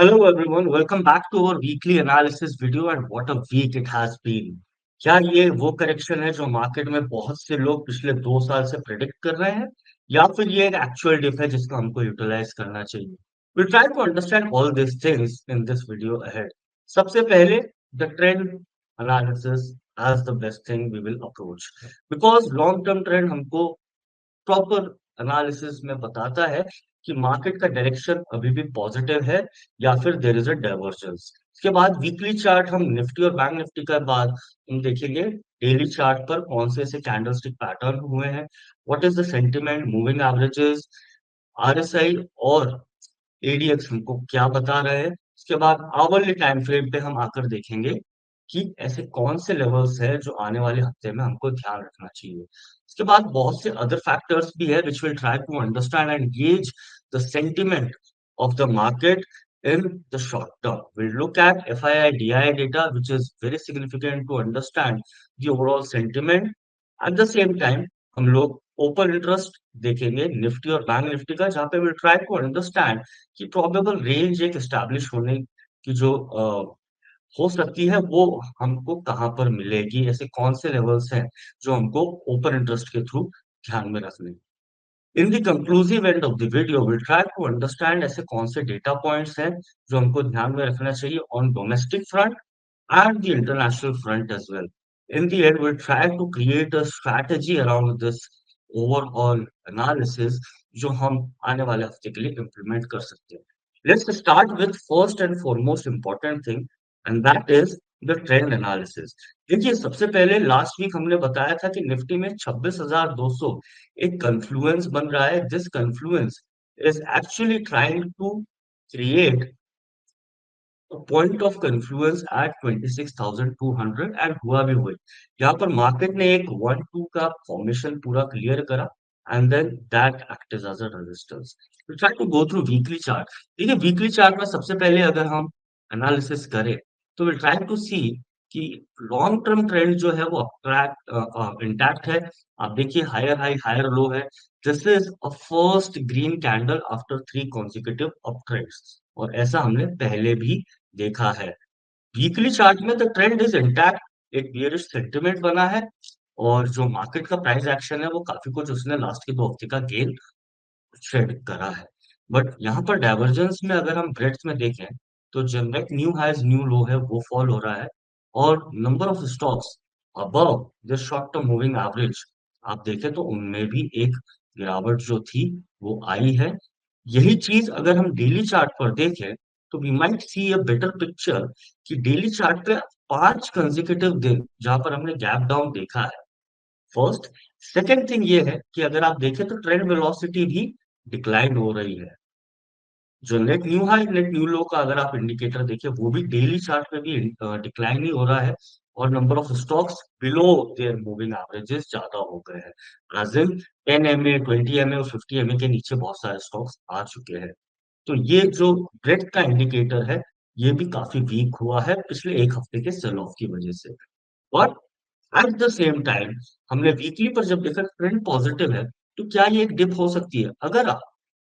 Hello everyone, welcome back to our weekly analysis video and what a week it has been. क्या ये वो correction है जो market में बहुत से लोग पिछले 2 साल से प्रिडिक्ट कर रहे हैं या फिर ये एक एक्चुअल डिप है जिसको हमको यूटिलाइज करना चाहिए? We'll try to understand all these things in this video ahead. सबसे पहले the trend analysis as the best thing we will approach because long term trend हमको प्रॉपर एनालिसिस में बताता है कि मार्केट का डायरेक्शन अभी भी पॉजिटिव है या फिर देयर इज अ डाइवर्जेंस। इसके बाद वीकली चार्ट हम निफ्टी और बैंक निफ्टी के बाद हम देखेंगे डेली चार्ट पर कौन से ऐसे कैंडलस्टिक पैटर्न हुए हैं, what is the sentiment, moving averages, RSI और एडीएक्स हमको क्या बता रहे हैं। उसके बाद आवरली टाइम फ्रेम पे हम आकर देखेंगे कि ऐसे कौन से लेवल्स हैं जो आने वाले हफ्ते में हमको ध्यान रखना चाहिए। उसके बाद बहुत से अदर फैक्टर्स भी है which will try to understand and gauge the sentiment of the market in the short term. We'll look at FII DI data, which is very significant to understand the overall sentiment. At the same time, हम लोग open interest देखेंगे Nifty और bank Nifty का, जहां पे will try to understand कि probable range एक establish होने की जो हो सकती है वो हमको कहाँ पर मिलेगी, ऐसे कौन से लेवल्स हैं जो हमको ओपन इंटरेस्ट के थ्रू ध्यान में रखने। In the conclusive end of the video will try to understand ऐसे कौन से डेटा पॉइंट्स हैं जो हमको ध्यान में रखना चाहिए on domestic front and the international front as well. In the end, we'll try to create a strategy around this overall analysis जो हम आने वाले हफ्ते के लिए implement कर सकते हैं. Let's start with first and foremost important thing, and that is the trend analysis. देखिए सबसे पहले लास्ट वीक हमने बताया था कि निफ्टी में 26,200 एक कन्फ्लुएंस बन रहा है. This confluence is actually trying to create point of confluence at 26,200 and हुआ भी हुई। यहाँ पर मार्केट ने एक 1-2 का फॉर्मेशन पूरा क्लियर करा and then that act as a resistance. We try to go through weekly chart. देखिए वीकली चार्ट में सबसे पहले अगर हम एनालिसिस करें तो विल ट्राई टू सी कि लॉन्ग टर्म ट्रेंड जो है वो इंटैक्ट है। आप देखिए हायर हाई हायर लो है। This is a first green candle after 3 consecutive up trends और ऐसा हमने पहले भी देखा है। वीकली चार्ट में द ट्रेंड इज इंटैक्ट, एक बियरिश सेंटिमेंट बना है और जो मार्केट का प्राइस एक्शन है वो काफी कुछ उसने लास्ट के 2 हफ्ते का गेन शेड करा है। बट यहाँ पर डाइवर्जेंस में अगर हम ब्रेड्थ में देखें तो जनरेट न्यू हाइज न्यू लो है वो फॉल हो रहा है और number of stocks above the short term moving average आप देखें तो उनमें भी एक गिरावट जो थी वो आई है। यही चीज अगर हम डेली चार्ट पर देखें तो we might see a better picture कि डेली चार्ट पे 5 consecutive दिन जहां पर हमने गैप डाउन देखा है। फर्स्ट, सेकंड थिंग ये है कि अगर आप देखें तो ट्रेंड वेलोसिटी भी डिक्लाइन हो रही है। जो net new high net new low का अगर आप इंडिकेटर देखें वो भी डेली चार्ट पे भी डिक्लाइन ही हो रहा है और number of stocks below their moving averages ज्यादा हो गए हैं, एज इन 10 MA 20 MA और 50 MA के नीचे बहुत सारे स्टॉक्स आ चुके हैं। तो ये जो ब्रेड का इंडिकेटर है ये भी काफी वीक हुआ है पिछले एक हफ्ते के सेल ऑफ की वजह से। और एट द सेम टाइम हमने वीकली पर जब देखा ट्रेंड पॉजिटिव है तो क्या ये एक डिप हो सकती है? अगर आप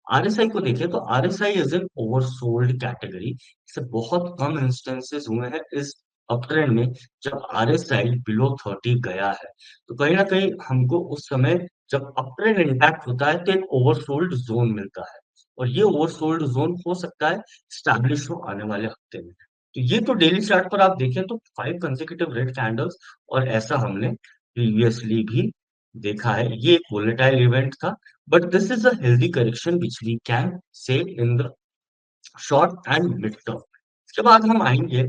आरएसआई को देखें तो RSI is an oversold category. इससे बहुत कम इंस्टेंसेस हुए हैं इस अप ट्रेंड में जब आरएसआई बिलो 30 गया है। तो कहीं ना कहीं हमको उस समय जब अप ट्रेंड इंटैक्ट होता है तो एक ओवरसोल्ड जोन मिलता है और ये ओवरसोल्ड जोन हो सकता है स्टैब्लिश हो आने वाले हफ्ते में। तो ये तो डेली चार्ट पर आप देखें तो 5 consecutive रेड कैंडल्स और ऐसा हमने प्रीवियसली भी देखा है। ये एक वोलेटाइल इवेंट था but this is a healthy correction which we can say in the short and mid term. इसके बाद हम आएंगे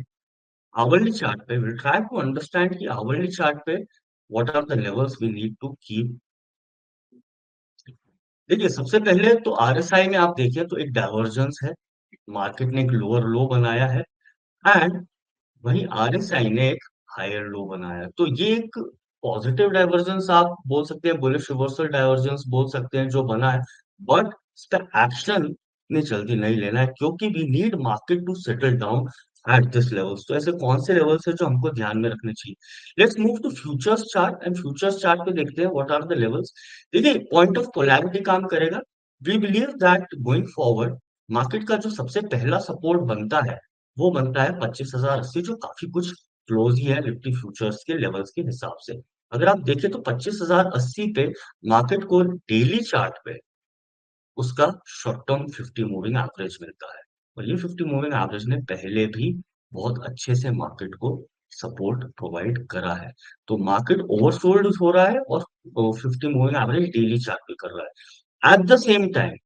आवरली चार्ट पे। विल ट्राई टू अंडरस्टैंड कि आवरली चार्ट पे what are the levels we need to keep. देखिए सबसे पहले तो आरएसआई में आप देखिए तो एक डाइवर्जेंस है, मार्केट ने एक लोअर लो बनाया है एंड वहीं आरएसआई ने एक हायर लो बनाया। तो ये एक पॉजिटिव डाइवर्जेंस आप बोल सकते हैं, बुलिश रिवर्सल डाइवर्जेंस बोल सकते हैं जो बना है। बट इसका एक्शन इतनी जल्दी नहीं लेना है क्योंकि we need market to settle down at this levels. तो ऐसे कौन से लेवल्स है जो हमको ध्यान में रखने चाहिए? Let's move to futures chart and futures chart पे देखते हैं व्हाट आर द लेवल्स। देखिए पॉइंट ऑफ पोलैरिटी काम करेगा। We believe that going forward market का जो सबसे पहला सपोर्ट बनता है, वो बनता है 25,080, जो काफी कुछ क्लोज ही है निफ्टी फ्यूचर्स के लेवल्स के हिसाब से। अगर आप देखें तो 25,080 पे मार्केट को डेली चार्ट पे उसका शॉर्ट टर्म 50 मूविंग एवरेज मिलता है, और ये 50 मूविंग एवरेज ने पहले भी बहुत अच्छे से मार्केट को सपोर्ट प्रोवाइड करा है। तो मार्केट ओवरसोल्ड हो रहा है और 50 मूविंग एवरेज डेली चार्ट पे कर रहा है। एट द सेम टाइम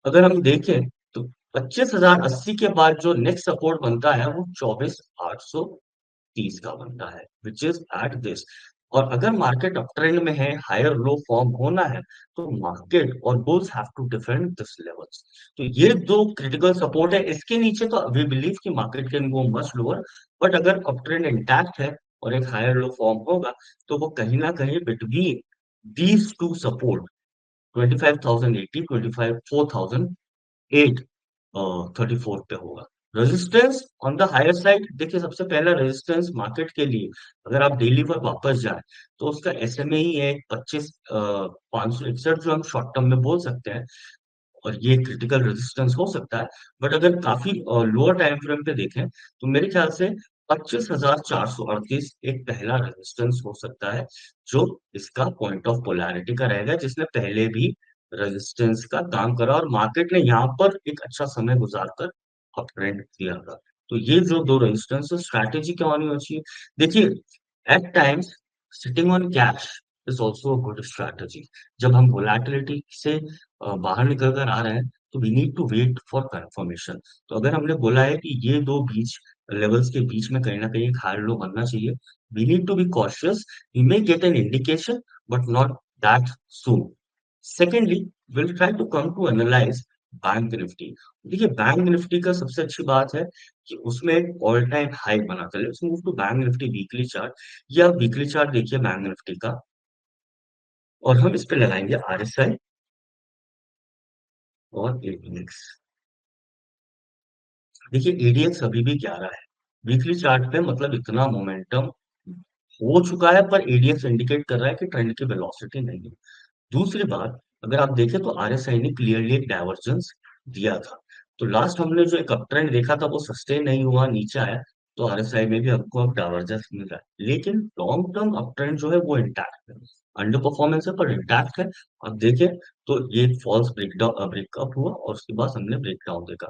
अगर हम देखें तो 25,080 के बाद जो नेक्स्ट सपोर्ट बनता है वो 24,830 का बनता है, विच इज एट दिस। और अगर मार्केट अप ट्रेंड में है, हायर लो फॉर्म होना है, तो मार्केट और bulls have to defend this levels. तो ये दो क्रिटिकल सपोर्ट है, इसके नीचे तो वी बिलीव कि market can go much lower, but अगर अप ट्रेंड इंटैक्ट है और एक हायर लो फॉर्म होगा, तो वो कहीं ना कहीं बिटवीन दीज टू सपोर्ट 25,080, 25 4,008 34 पे होगा। Resistance on the higher side, देखिए सबसे पहला रेजिस्टेंस मार्केट के लिए, अगर आप डेली पर वापस जाए, तो उसका एसएमए ही है 561 जो हम शॉर्ट टर्म में बोल सकते हैं, और ये क्रिटिकल रेजिस्टेंस हो सकता है। बट अगर काफी लोअर टाइम फ्रेम पे देखें, तो मेरे ख्याल से 25,438 एक पहला रेजिस्टेंस हो सकता है, जो इसका पॉइंट ऑफ पोलैरिटी का रहेगा, जिसने पहले भी रेजिस्टेंस का काम करा और मार्केट ने यहाँ पर एक अच्छा समय गुजारकर अप ट्रेंड किया था। तो ये जो दो रेजिस्टेंस स्ट्रैटेजी क्या होनी चाहिए, देखिए at times sitting on cash is also a good strategy. जब हम वोलैटिलिटी से बाहर निकल कर आ रहे हैं, तो we need to wait for confirmation. तो अगर हमने बोला है कि ये दो बीच लेवल्स के बीच में कहीं ना कहीं एक हायर लो बनना चाहिए, we need to be cautious. We may get an indication but not that soon. Secondly, will try to come to analyze bank Nifty. देखिए बैंक निफ्टी का सबसे अच्छी बात है कि उसमें एक ऑल टाइम हाई बना था। Let's move to bank Nifty weekly chart. या वीकली चार्ट देखिए बैंक निफ्टी का, और हम इस पे लगाएंगे आरएसआई और एडीएक्स। देखिए एडीएक्स अभी भी 11 है वीकली चार्ट पे, मतलब इतना मोमेंटम हो चुका है, पर एडीएक्स इंडिकेट कर रहा है कि ट्रेंड की वेलोसिटी नहीं है। दूसरी बात, अगर आप देखें तो आरएसआई ने क्लियरली एक डाइवर्जेंस दिया था। तो लास्ट हमने जो एक अप ट्रेंड देखा था वो सस्टेन नहीं हुआ, नीचे आया, तो आरएसआई में भी हमको अब डाइवर्जेंस मिल रहा है, लेकिन लॉन्ग टर्म अप ट्रेंड जो है वो इंटैक्ट है। अंडर परफॉर्मेंस है पर इंटैक्ट है। अब देखें तो ये फॉल्स ब्रेकडाउन ब्रेकअप हुआ और उसके बाद हमने ब्रेकडाउन देखा।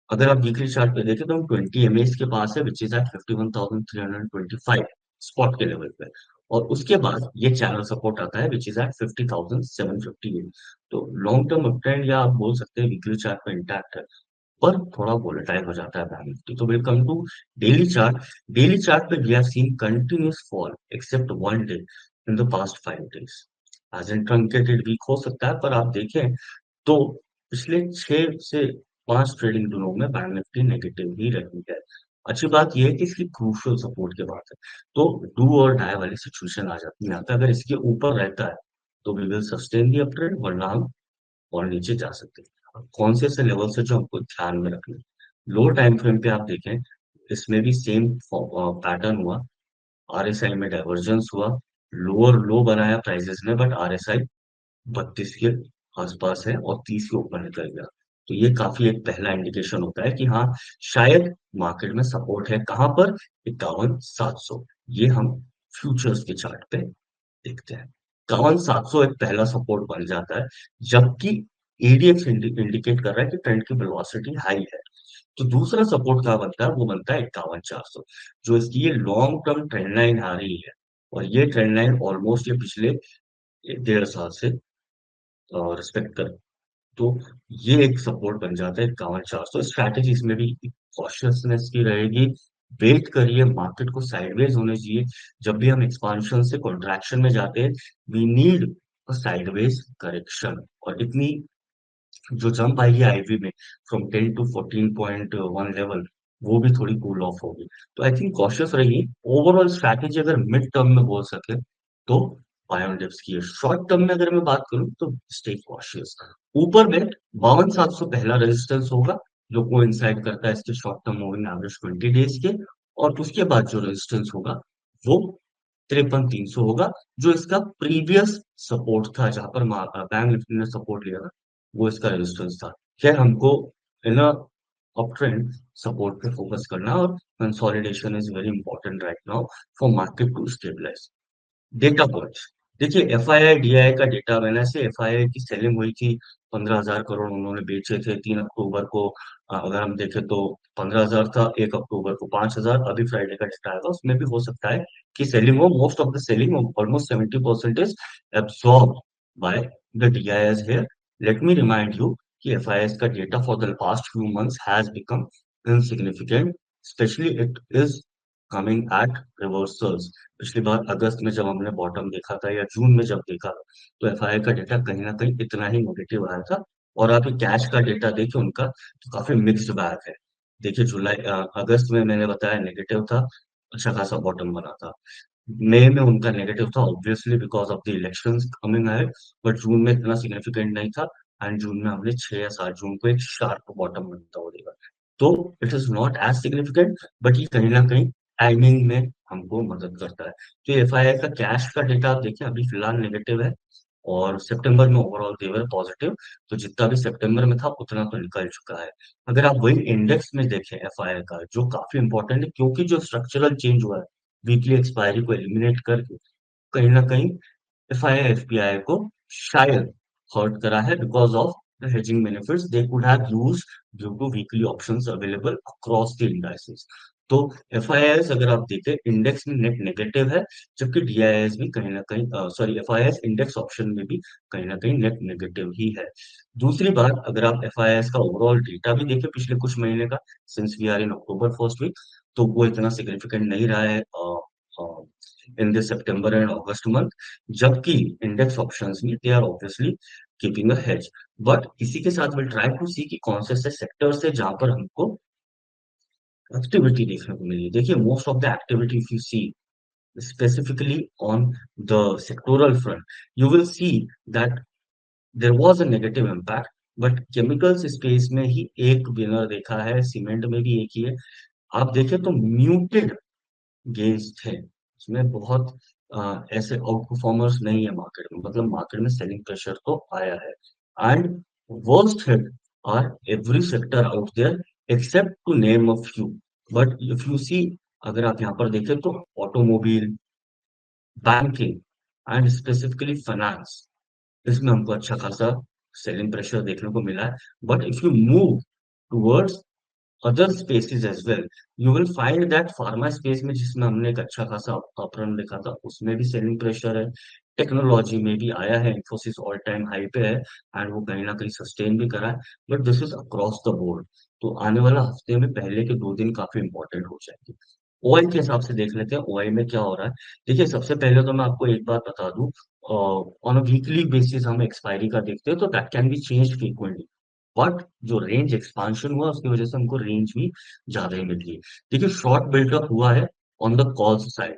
अगर आप वीकली चार्ट पे देखें तो हम 20 एमएस के पास है, विच इज एट 51,325 स्पॉट के लेवल पे, और उसके बाद ये चैनल सपोर्ट आता है विच इज एट 50,758। तो लॉन्ग टर्म अप ट्रेंड या आप बोल सकते हैं वीकली चार्ट पे इंटैक्ट है, पर थोड़ा वोलेटाइल हो जाता है बैंक निफ्टी। तो welcome to daily chart. Daily chart पे we have seen continuous fall except one day in the past 5 days. As an truncated week हो सकता है, पर आप देखें तो पिछले 6 से 5 ट्रेडिंग दिनों में बैंक निफ्टी नेगेटिव ही रही है। अच्छी बात यह है कि इसकी क्रूशियल सपोर्ट के बाद है, तो डू और डाई वाली सिचुएशन आ जाती है यहाँ पे। अगर इसके ऊपर रहता है तो we will sustain the up trend, वरना हम और नीचे जा सकते हैं। अब कौन से ऐसे लेवल से जो हमको ध्यान में रखने, लो टाइम फ्रेम पे आप देखें, इसमें भी सेम पैटर्न हुआ। आरएसआई में डाइवर्जेंस हुआ, लोअर लो बनाया प्राइसेस ने, बट आरएसआई 32 के आसपास है और 30 के ऊपर निकल गया। तो ये काफी एक पहला इंडिकेशन होता है कि हाँ, शायद मार्केट में सपोर्ट है। कहां पर? 51,700। ये हम फ्यूचर्स के चार्ट पे देखते हैं। 51,700 एक पहला सपोर्ट बन जाता है, जबकि एडीएक्स इंडिकेट कर रहा है कि ट्रेंड की वेलोसिटी हाई है। तो दूसरा सपोर्ट क्या बनता है? वो बनता है 51,400, जो इसकी ये लॉन्ग टर्म ट्रेंड लाइन आ रही है, और ये ट्रेंड लाइन ऑलमोस्ट ये पिछले 1.5 साल से रिस्पेक्ट कर, तो ये एक सपोर्ट बन जाता है 51,400। स्ट्रैटेजी इसमें भी कॉशियसनेस की रहेगी। वेट करिए, मार्केट को साइडवेज होने चाहिए। जब भी हम एक्सपांशन से कॉन्ट्रैक्शन में जाते हैं, we need a sideways correction, और इतनी जो जंप आएगी आईवी में फ्रॉम 10 टू 14.1 लेवल, वो भी थोड़ी कूल ऑफ होगी। तो आई थिंक कॉशियस रहिए। ओवरऑल स्ट्रैटेजी अगर मिड टर्म में बोल सके तो बाय ऑन डिप्स की है। शॉर्ट टर्म में अगर मैं बात करूं तो स्टे कॉशियस। ऊपर में 52,700 पहला रेजिस्टेंस होगा, जो कोइंसाइड करता है इसके short term moving average 20 days के, और उसके बाद जो रेजिस्टेंस होगा वो 53,300 होगा, जो इसका प्रीवियस सपोर्ट था, जहां पर बैंक निफ्टी ने सपोर्ट लिया था, वो इसका रेजिस्टेंस था। खैर हमको इन अ अपट्रेंड सपोर्ट पे फोकस करना, और consolidation is very important right now for market to stabilize. Data points, देखिए एफआईआई डीआई का डेटा मैंने से एफआईआई की सेलिंग हुई थी 15,000 करोड़ उन्होंने बेचे थे 3 अक्टूबर को। अगर हम देखें तो 15,000 था 1 अक्टूबर को 5,000, अभी फ्राइडे का डेटा आएगा उसमें भी हो सकता है कि सेलिंग हो। Most of the selling almost 70% is absorb by the DIIs here. Let me remind you कि एफआईआई का data for the past few months has become insignificant, specially it is coming at reversals. पिछली बार अगस्त में जब हमने bottom देखा था या जून में जब देखा, तो एफआईआई का डेटा कहीं ना कहीं इतना ही नेगेटिव आया था। और आप कैश का डेटा देखिए उनका, तो काफी मिक्स्ड बैग है। देखिए अगस्त में मैंने बताया नेगेटिव था, अच्छा खासा बॉटम बना था। मई में उनका नेगेटिव था obviously because of the elections coming है, बट जून में इतना सिग्निफिकेंट नहीं था। एंड जून में हमने 6 या 7 जून को एक शार्प बॉटम बनता हुआ देखा। तो it is not as significant, but ये कहीं ना कहीं टाइमिंग में हमको मदद करता है। तो एफआईआई का कैश का डेटा आप देखिए अभी फिलहाल नेगेटिव है, और सितंबर में ओवरऑल देवर पॉजिटिव। तो जितना भी सितंबर में था उतना तो निकल चुका है। अगर आप वही इंडेक्स में देखें एफआईआई का, जो काफी इंपॉर्टेंट है क्योंकि जो स्ट्रक्चरल चेंज हुआ है वीकली एक्सपायरी को एलिमिनेट करके, कहीं ना कहीं एफआईआई एफपीआई को शायद हर्ट करा है because of the hedging benefits they could have used due to weekly options available across the indices. तो एफआईआईएस अगर आप देखें इंडेक्स में नेट नेगेटिव है, जबकि डीआईआईएस भी कहीं ना कहीं सॉरी एफआईआईएस इंडेक्स ऑप्शन में भी कहीं ना कहीं नेट नेगेटिव ही है। दूसरी बात, अगर आप एफआईआईएस का ओवरऑल डेटा भी देखें पिछले कुछ महीने का, since we are in October first week, तो वो इतना सिग्निफिकेंट नहीं रहा है in the September and August month. जबकि इंडेक्स ऑप्शंस में they are obviously keeping a hedge. But इसी के साथ विल ट्राई टू सी कि कौन से ऐसे सेक्टर्स है जहां पर हमको एक्टिविटी देखने को मिली। देखिए most of the activity if you see specifically on the sectoral front, you will see that there was a negative impact, but chemicals space में ही एक विनर देखा है, सीमेंट में भी एक ही है। आप देखें तो म्यूटेड गेन्स थे इसमें, बहुत ऐसे आउट परफॉर्मर्स नहीं है मार्केट में, मतलब मार्केट में सेलिंग प्रेशर तो आया है। And worst hit are every sector out there except to name a few. But if you see, अगर आप यहाँ पर देखें तो automobile, banking and specifically finance, इसमें हमको अच्छा खासा सेलिंग प्रेशर देखने को मिला है। But if you move towards other spaces as well, you will find that pharma space में जिसमें हमने एक अच्छा खासा अपरन देखा था उसमें भी सेलिंग प्रेशर है। टेक्नोलॉजी में भी आया है, इन्फोसिस ऑल टाइम हाई पे है एंड वो कहीं ना कहीं सस्टेन भी करा है। But this is across the board. तो आने वाला हफ्ते में पहले के 2 दिन काफी इंपॉर्टेंट हो जाएंगे। ओआई के हिसाब से देख लेते हैं ओआई में क्या हो रहा है। देखिए सबसे पहले तो मैं आपको एक बात बता दूं, ऑन अ वीकली बेसिस हम एक्सपायरी का देखते हैं तो that can be change frequently. But जो रेंज एक्सपांशन हुआ उसकी वजह से हमको रेंज भी ज्यादा ही मिली है। देखिए शॉर्ट बिल्डअप हुआ है ऑन द कॉल्स साइड।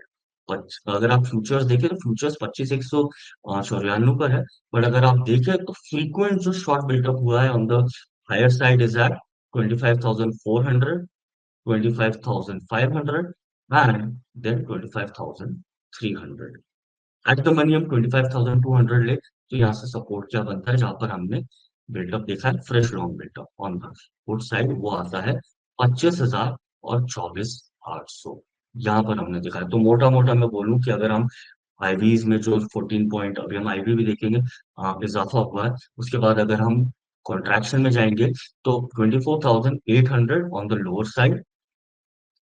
अगर आप फ्यूचर्स देखें तो फ्यूचर्स 25,194 पर है। बट अगर आप देखें तो फ्रीक्वेंट जो शॉर्ट बिल्डअप हुआ है on the higher side is at 25,400, 25,500 and then 25,300। At the money हम 25,200 ले, तो यहाँ से सपोर्ट क्या बनता है जहां पर हमने बिल्डअप देखा है, fresh long buildup on the good side, वो आता है 25,000 और 24,800। यहाँ पर हमने देखा है। तो मोटा मोटा मैं बोलूं कि अगर हम आईवीज में जो 14 पॉइंट, अभी हम आईवी भी देखेंगे, इजाफा हुआ है। उसके बाद अगर हम कॉन्ट्रैक्शन में जाएंगे तो 24,800 ऑन द लोअर साइड,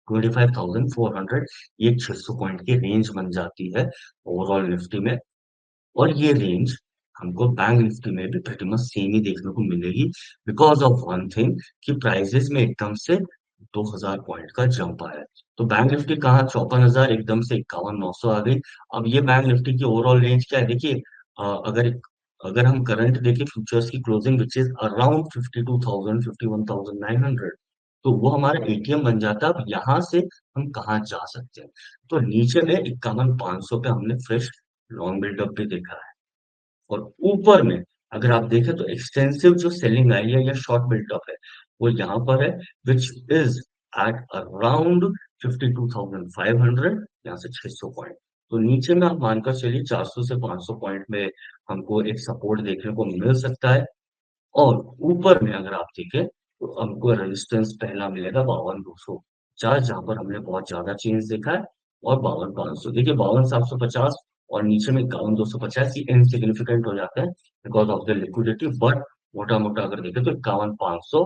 25,400, ये 600 पॉइंट की रेंज बन जाती है ओवरऑल निफ्टी में। और ये रेंज हमको बैंक निफ्टी में भी pretty much सेम ही देखने को मिलेगी, बिकॉज ऑफ वन थिंग कि प्राइसेस में एकदम से 2,000 पॉइंट का जंप आया है। तो बैंक निफ्टी कहाँ 54,000 एकदम से 51,900 आ गई। अब ये बैंक निफ्टी की ओवरऑल रेंज क्या है देखिए, अगर अगर हम करंट देखें फ्यूचर्स की क्लोजिंग विच इज अराउंड 52,000, 51,900, तो वो हमारा एटीएम बन जाता है। अब यहाँ से हम कहाँ जा सकते हैं, तो नीचे में 51,500 पे हमने फ्रेश लॉन्ग बिल्डअप भी देखा है। और ऊपर में अगर आप देखें तो एक्सटेंसिव जो सेलिंग आई है या शॉर्ट बिल्डअप है, वो यहाँ पर है, विच इज एट अराउंड 52,500, यहाँ से 600 पॉइंट। तो नीचे में आप मानकर चलिए 400 से 500 पॉइंट में हमको एक सपोर्ट देखने को मिल सकता है। और ऊपर में अगर आप देखें तो हमको रेजिस्टेंस पहला मिलेगा 52,250, जहाँ पर हमने बहुत ज्यादा चेंज देखा है, और 52,500। देखिए 52,750 और नीचे में 51,250 ये इनसिग्निफिकेंट हो जाते हैं because of the liquidity, but मोटा मोटा अगर देखें तो 51,500,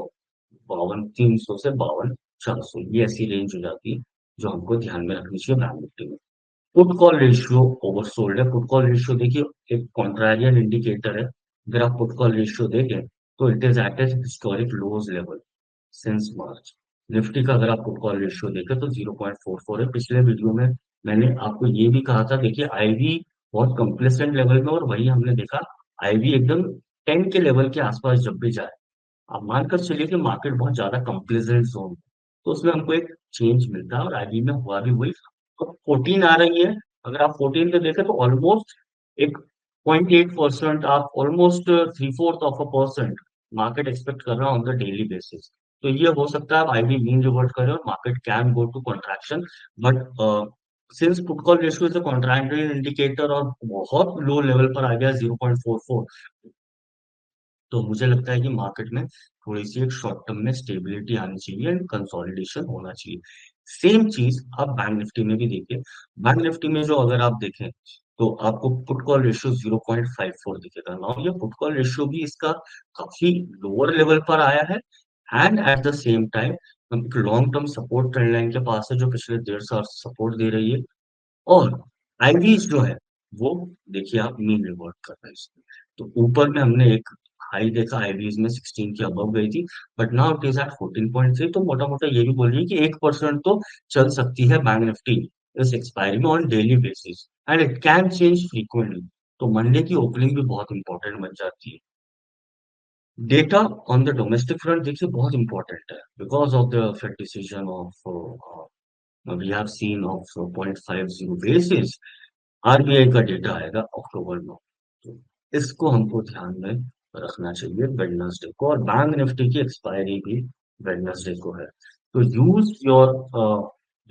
52,300 से 52,400, ये ऐसी रेंज हो जाती है जो हमको ध्यान में रखनी चाहिए बैंक निफ्टी में। पुट कॉल रेशियो ओवरसोल्ड है। पुट कॉल रेशियो देखिए एक कॉन्ट्रारियन इंडिकेटर है। अगर आप पुट कॉल रेशियो देखें तो it is at a historic lows level since March. Nifty का अगर आप पुट कॉल रेशियो देखें तो 0.44 है। पिछले वीडियो में मैंने आपको ये भी कहा था, देखिए आईवी बहुत कंप्लेसेंट लेवल में, और वही हमने देखा आईवी एकदम 10 के लेवल के आसपास जब भी जाए, आप मानकर चलिए कि मार्केट बहुत ज्यादा कंप्लेसेंट जोन, तो उसमें हमको एक चेंज मिलता है, और आईबी में हुआ भी वही। तो 14 आ रही है, अगर आप 14 पे देखें तो ऑलमोस्ट एक 0.8%, आप ऑलमोस्ट 3/4% मार्केट एक्सपेक्ट कर रहा है ऑन द डेली बेसिस। तो ये हो सकता है आप आईबी मीन रिवर्ट करें और market can go to contraction, but since put call ratio is a contractory indicator और बहुत लो लेवल पर आ गया 0.44, तो मुझे लगता है कि मार्केट में थोड़ी सी एक शॉर्ट टर्म में स्टेबिलिटी आनी चाहिए एंड कंसोलिडेशन होना चाहिए। सेम चीज आप बैंक निफ्टी में भी देखिए। बैंक निफ्टी में जो अगर आप देखें तो आपको पुट कॉल रेशियो 0.54 दिखेगा। नाउ ये पुट कॉल रेशियो भी इसका काफी लोअर लेवल पर आया है, and at the same time हम एक long term support trend line के पास है जो पिछले 1.5 साल सपोर्ट दे रही है। और आईवीज जो है वो देखिए आप मीन रिवर्ट कर रहे हैं इसमें। तो ऊपर में हमने एक हाई देखा आईवीज में 16 के अबव गई थी, but now it is at 14.3। तो मोटा मोटा ये भी बोल रही है कि 1% तो चल सकती है बैंक निफ्टी इस एक्सपायरी में on daily basis, and it can change frequently. तो मंडे की ओपनिंग भी बहुत इंपॉर्टेंट बन जाती है। Data on the domestic front देखिए बहुत इंपॉर्टेंट है because of the Fed decision of we have seen of 0.50 basis. RBI का डेटा आएगा अक्टूबर में, तो इसको हमको ध्यान में रखना चाहिए वेडनेसडे को, और बैंक निफ्टी की एक्सपायरी भी वेडनेसडे को है। तो use your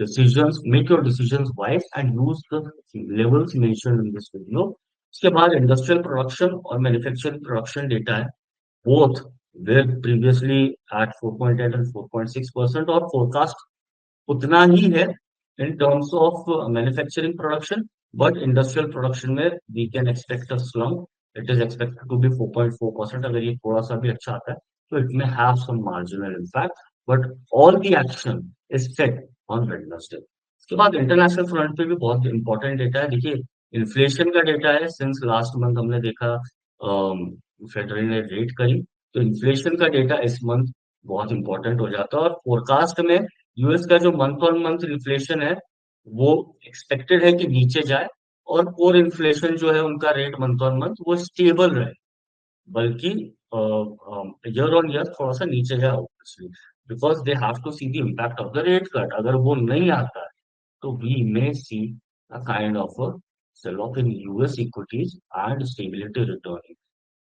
decisions, make your decisions wise and use the levels mentioned in this video. इसके बाद इंडस्ट्रियल प्रोडक्शन और मैन्युफैक्चरिंग प्रोडक्शन डेटा है, both were previously at 4.8 and 4.6%, और forecast उतना ही है in terms of manufacturing production, but industrial production में we can expect a slump. It is expected to be 4.4%। अगर ये थोड़ा सा भी अच्छा आता है तो it may have some marginal impact, but all the action is set on Wednesday. उसके बाद इंटरनेशनल फ्रंट पे भी बहुत इंपॉर्टेंट डेटा है। देखिए इन्फ्लेशन का डेटा है, सिंस लास्ट मंथ हमने देखा फेडरल ने रेट करी, तो इन्फ्लेशन का डेटा इस मंथ बहुत इंपॉर्टेंट हो जाता है। और फोरकास्ट में यूएस का जो मंथ ऑन मंथ इन्फ्लेशन है वो एक्सपेक्टेड है कि नीचे जाए, और कोर इन्फ्लेशन जो है उनका रेट मंथ ऑन मंथ वो स्टेबल रहे, बल्कि ईयर ऑन ईयर थोड़ा सा नीचे जाए obviously, because they have to see the impact of the rate cut. अगर वो नहीं आता है तो we may see a kind of a sell off in US equities and stability returning.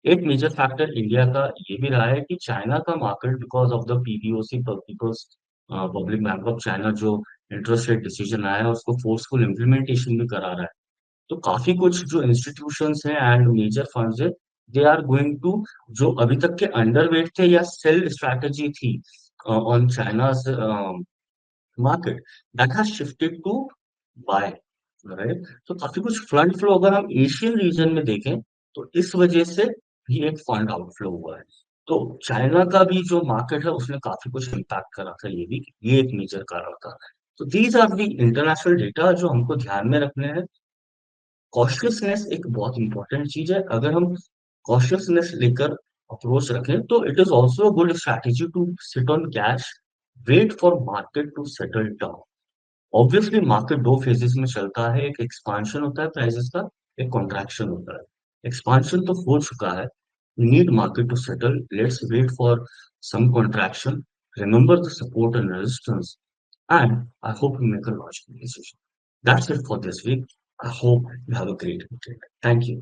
एक मेजर फैक्टर इंडिया का ये भी रहा है कि चाइना का market because of the PBOC, peoples public bank of China, जो इंटरेस्ट रेट डिसीजन आया है उसको फोर्सफुल इम्प्लीमेंटेशन भी करा रहा है। तो काफी कुछ जो इंस्टीट्यूशंस हैं एंड मेजर फंड्स है, दे आर गोइंग टू, जो अभी तक के अंडरवेट थे या सेल स्ट्रैटेजी थी on China market, that has shifted to buy, right. तो काफी कुछ फंड फ्लो अगर हम एशियन रीजन में देखें तो इस वजह से भी एक फंड आउटफ्लो हुआ है। तो चाइना का भी जो मार्केट है उसने काफी कुछ इम्पैक्ट करा था, ये भी, ये एक मेजर कारण था। तो these are the international data जो हमको ध्यान में रखने हैं। कॉशियसनेस एक बहुत इंपॉर्टेंट चीज है। अगर हम कॉशियसनेस लेकर अप्रोच रखें तो it is also good strategy to sit on cash, wait for market to settle down. Obviously market दो फेजेस में चलता है, एक एक्सपांशन होता है प्राइसेस का, एक कॉन्ट्रैक्शन होता है। एक्सपांशन तो हो चुका है, we need market to settle, let's wait for some contraction, remember the support and resistance, and I hope you make a logical decision. That's it for this week. I hope you have a great weekend. Thank you.